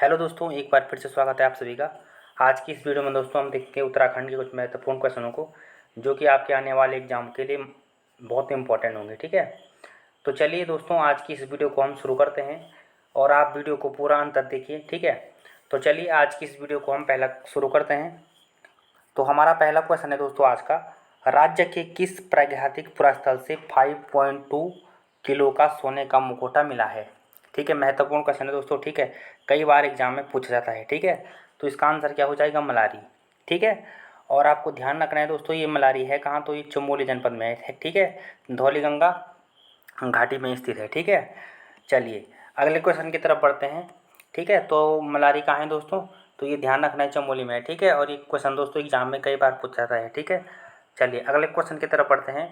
Hello दोस्तों, एक बार फिर से स्वागत है आप सभी का। आज की इस वीडियो में दोस्तों हम देखते हैं उत्तराखंड के कुछ महत्वपूर्ण क्वेश्चनों को जो कि आपके आने वाले एग्जाम के लिए बहुत इंपॉर्टेंट होंगे। ठीक है, तो चलिए दोस्तों आज की इस वीडियो को हम शुरू करते हैं और आप वीडियो को पूरा अंत तक देखिए। ठीक है, तो चलिए आज की इस वीडियो को हम पहला शुरू करते हैं। तो हमारा पहला क्वेश्चन है दोस्तों आज का, राज्य के किस प्रागैतिक पुरास्थल से 5.2 किलो का सोने का मुखौटा मिला है। ठीक है, महत्वपूर्ण क्वेश्चन है दोस्तों। ठीक है, कई बार एग्जाम में पूछा जाता है। ठीक है, तो इसका आंसर क्या हो जाएगा, मलारी। ठीक है, और आपको ध्यान रखना है दोस्तों, ये मलारी है कहाँ, तो ये चमोली जनपद में है। ठीक है, धौलीगंगा घाटी में स्थित है। ठीक है, चलिए अगले क्वेश्चन की तरफ बढ़ते हैं। ठीक है, तो मलारी कहाँ है दोस्तों, तो ये ध्यान रखना है चमोली में है। ठीक है, और ये क्वेश्चन दोस्तों एग्जाम में कई बार पूछा जाता है। ठीक है, चलिए अगले क्वेश्चन की तरफ बढ़ते हैं।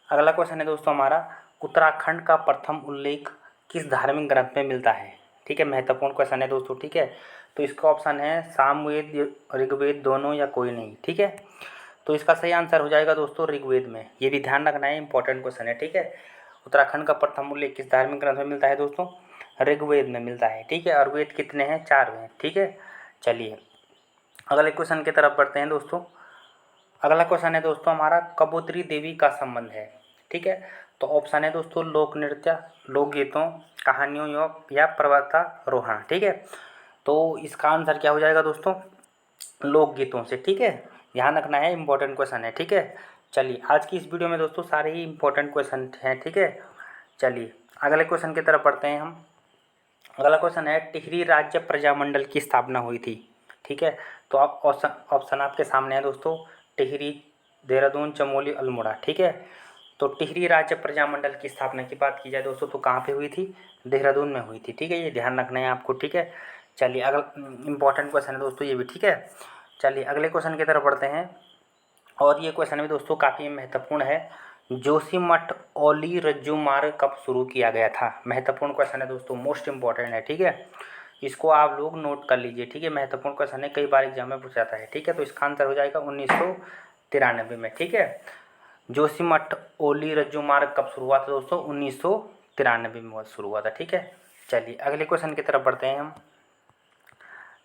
अगला क्वेश्चन है दोस्तों हमारा, उत्तराखंड का प्रथम उल्लेख किस धार्मिक ग्रंथ में मिलता है। ठीक है, महत्वपूर्ण क्वेश्चन है दोस्तों। ठीक है, तो इसका ऑप्शन है सामवेद, ऋग्वेद, दोनों या कोई नहीं। ठीक है, तो इसका सही आंसर हो जाएगा दोस्तों ऋग्वेद में। ये भी ध्यान रखना है, इंपॉर्टेंट क्वेश्चन है। ठीक है, उत्तराखंड का प्रथम उल्लेख किस धार्मिक ग्रंथ में मिलता है दोस्तों, ऋग्वेद में मिलता है। ठीक है, और वेद कितने हैं, 4 हैं। ठीक है, चलिए अगले क्वेश्चन की तरफ बढ़ते हैं दोस्तों। अगला क्वेश्चन है दोस्तों हमारा, कबूतरी देवी का संबंध है। ठीक है, तो ऑप्शन है दोस्तों लोक नृत्य, लोकगीतों, कहानियों या पर्वतारोहण। ठीक है, तो इसका आंसर क्या हो जाएगा दोस्तों, लोकगीतों से। ठीक है, ध्यान रखना है, इंपॉर्टेंट क्वेश्चन है। ठीक है, चलिए आज की इस वीडियो में दोस्तों सारे ही इंपॉर्टेंट क्वेश्चन हैं। ठीक है, चलिए अगले क्वेश्चन की तरफ बढ़ते हैं हम। अगला क्वेश्चन है, टिहरी राज्य प्रजामंडल की स्थापना हुई थी। ठीक है, तो आप ऑप्शन आपके सामने है दोस्तों, टिहरी, देहरादून, चमोली, अल्मोड़ा। ठीक है, तो टिहरी राज्य प्रजामंडल की स्थापना की बात की जाए दोस्तों तो कहाँ पे हुई थी, देहरादून में हुई थी। ठीक है, ये ध्यान रखना है आपको। ठीक है, चलिए अगला इंपॉर्टेंट क्वेश्चन है दोस्तों ये भी। ठीक है, चलिए अगले क्वेश्चन की तरफ बढ़ते हैं और ये क्वेश्चन भी दोस्तों काफ़ी महत्वपूर्ण है। जोशीमठ ओली रज्जू मार्ग कब शुरू किया गया था। महत्वपूर्ण क्वेश्चन है दोस्तों, मोस्ट इंपॉर्टेंट है। ठीक है, इसको आप लोग नोट कर लीजिए। ठीक है, महत्वपूर्ण क्वेश्चन है, कई बार एग्जाम में पूछा जाता है। ठीक है, तो इसका आंसर हो जाएगा 1993 में। ठीक है, जोशीमठ ओली रज्जू मार्ग कब शुरू हुआ था दोस्तों, 1993 में शुरू हुआ था। ठीक है, चलिए अगले क्वेश्चन की तरफ बढ़ते हैं हम।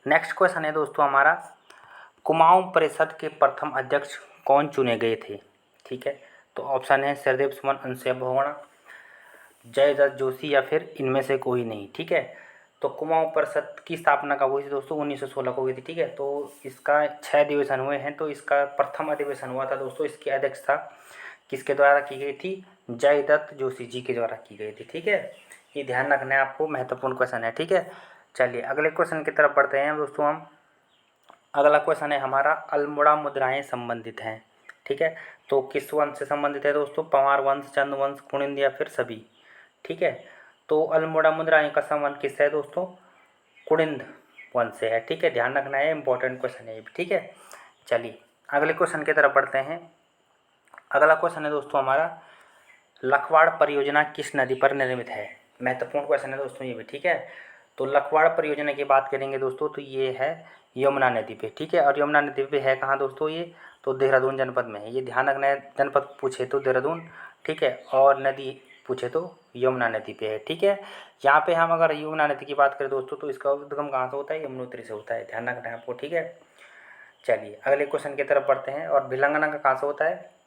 नेक्स्ट क्वेश्चन है दोस्तों हमारा, कुमाऊं परिषद के प्रथम अध्यक्ष कौन चुने गए थे। ठीक है, तो ऑप्शन है सहदेव सुमन, अनसुया बहुगुणा, जयदत्त जोशी या फिर इनमें से कोई नहीं। ठीक है, तो कुमाऊं परिषद की स्थापना कब हुई थी दोस्तों, 1916 को हुई थी। ठीक है, तो इसका 6 अधिवेशन हुए हैं, तो इसका प्रथम अधिवेशन हुआ था दोस्तों, इसकी अध्यक्षता किसके द्वारा की गई थी, जयदत्त जोशी जी के द्वारा की गई थी। ठीक है, ये ध्यान रखना है आपको, महत्वपूर्ण क्वेश्चन है। ठीक है, चलिए अगले क्वेश्चन की तरफ बढ़ते हैं दोस्तों हम। अगला क्वेश्चन है हमारा, अल्मोड़ा मुद्राएं संबंधित हैं। ठीक है, तो किस वंश से संबंधित है दोस्तों, पंवार वंश, चंद वंश, कुनिंद या फिर सभी। ठीक है, तो अल्मोड़ा मुद्राएं का संबंध किससे है दोस्तों, कुनिंद वंश से है। ठीक है, ध्यान रखना है, इंपॉर्टेंट क्वेश्चन है ये भी। ठीक है, चलिए अगले क्वेश्चन की तरफ बढ़ते हैं। अगला क्वेश्चन है दोस्तों हमारा, लखवाड़ परियोजना किस नदी पर निर्मित है। महत्वपूर्ण क्वेश्चन है दोस्तों ये भी। ठीक है, तो लखवाड़ परियोजना की बात करेंगे दोस्तों तो ये है यमुना नदी पे। ठीक है, और यमुना नदी पे है कहाँ दोस्तों ये, तो देहरादून जनपद में है। ये ध्यान रखना है, जनपद पूछे तो देहरादून। ठीक है, और नदी पूछे तो यमुना नदी पे है। ठीक है, यहाँ पे हम अगर यमुना नदी की बात करें दोस्तों तो इसका उद्गम कहाँ से होता है, यमुनोत्री से होता है। ध्यान रखना है आपको। ठीक है, चलिए अगले क्वेश्चन की तरफ बढ़ते हैं, और भिलंगना का कहाँ से होता है,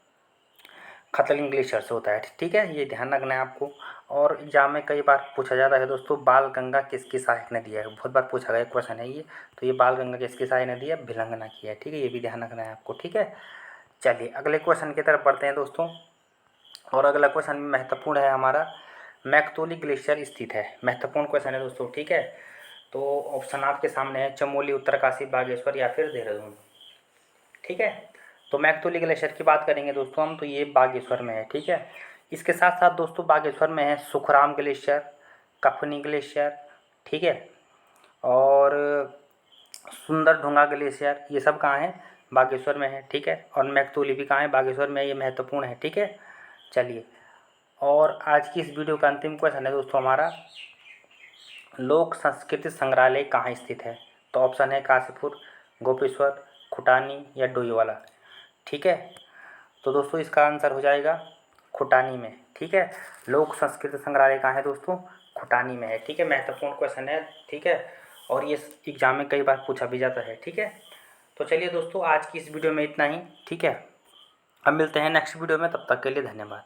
खतलिंग ग्लेशियर से होता है। ठीक है, ये ध्यान रखना है आपको। और एग्जाम में कई बार पूछा जाता है दोस्तों, बाल गंगा किसकी सहायक नदी है, बहुत बार पूछा गया क्वेश्चन है ये। तो ये बाल गंगा किसकी सहायक नदी है, भिलंगना की है। ठीक है, ये भी ध्यान रखना है आपको। ठीक है, चलिए अगले क्वेश्चन की तरफ बढ़ते हैं दोस्तों, और अगला क्वेश्चन महत्वपूर्ण है हमारा, मैकतोली ग्लेशियर स्थित है। महत्वपूर्ण क्वेश्चन है दोस्तों। ठीक है, तो ऑप्शन आपके सामने है, चमोली, उत्तरकाशी, बागेश्वर या फिर देहरादून। ठीक है, तो मैकतोली ग्लेशियर की बात करेंगे दोस्तों हम, तो ये बागेश्वर में है। ठीक है, इसके साथ साथ दोस्तों बागेश्वर में है सुखराम ग्लेशियर, कफनी ग्लेशियर। ठीक है, और सुंदर ढूंगा ग्लेशियर, ये सब कहाँ है, बागेश्वर में है। ठीक है, और मैकतोली भी कहाँ है, बागेश्वर में, ये महत्वपूर्ण है। ठीक है, चलिए और आज की इस वीडियो का अंतिम क्वेश्चन है दोस्तों हमारा, लोक संस्कृति संग्रहालय कहाँ स्थित है। तो ऑप्शन है काशीपुर, गोपेश्वर, खुटानी या डोईवाला। ठीक है, तो दोस्तों इसका आंसर हो जाएगा खुटानी में। ठीक है, लोक संस्कृति संग्रहालय कहाँ है दोस्तों, खुटानी में है। ठीक है, महत्वपूर्ण क्वेश्चन है। ठीक है, और ये एग्ज़ाम में कई बार पूछा भी जाता है। ठीक है, तो चलिए दोस्तों, आज की इस वीडियो में इतना ही। ठीक है, अब मिलते हैं नेक्स्ट वीडियो में, तब तक के लिए धन्यवाद।